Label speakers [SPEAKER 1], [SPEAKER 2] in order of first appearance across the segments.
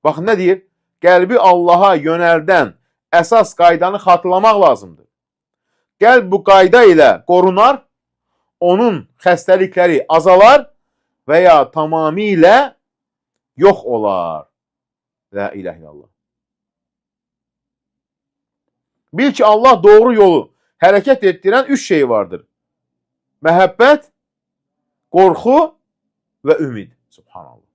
[SPEAKER 1] Baxın nə deyir? Qəlbi Allaha yönəldən əsas qaydanı xatırlamaq lazımdır. Qəlb bu qayda ilə qorunar, onun xəstəlikləri azalar və ya tamamilə yox olar. La ilahe illallah. Bil ki, Allah doğru yolu hərəkət etdirən üç şey vardır. Məhəbbət, qorxu və ümid. Subhanallah.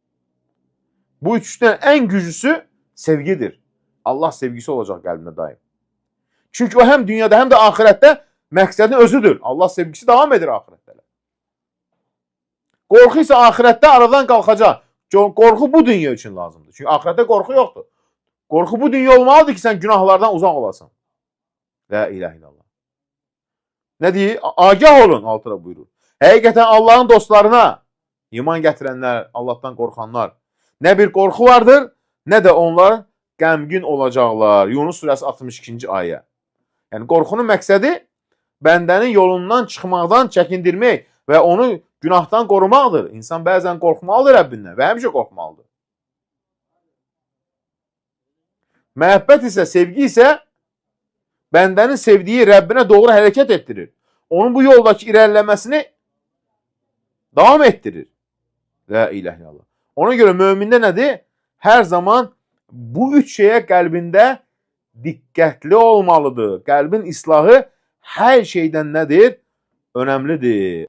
[SPEAKER 1] Bu üçdən ən güclüsü sevgidir. Allah sevgisi olacaq qəlbində daim. Çünki o həm dünyada, həm də ahirətdə məqsədin özüdür. Allah sevgisi davam edir ahirətdə. Qorxu isə ahirətdə aradan qalxacaq. Qorxu bu dünya üçün lazımdır. Çünki ahirətdə qorxu yoxdur. Qorxu bu dünya olmalıdır ki, sən günahlardan uzaq olasan. La ilahe illallah. Nə deyir? Agah olun, altına buyurur. Həqiqətən Allahın dostlarına, iman gətirənlər, Allahdan qorxanlar, nə bir qorxu vardır, nə də onlar qəmgin olacaqlar. Yunus surəsi 62-ci ayə. Yəni, qorxunun məqsədi bəndənin yolundan çıxmaqdan çəkindirmək və onu günahdan qorumaqdır. İnsan bəzən qorxmalıdır Rəbbindən və həmişə qorxmalıdır. Məhəbbət isə, sevgi isə bəndənin sevdiyi Rəbbinə doğru hərəkət etdirir. Onun bu yoldakı irəliləməsini davam etdirir. La ilahe illallah. Ona görə mömində nədir? Hər zaman bu üç şeyə qəlbində diqqətli olmalıdır. Qəlbin islahı hər şeydən nədir? Önəmlidir.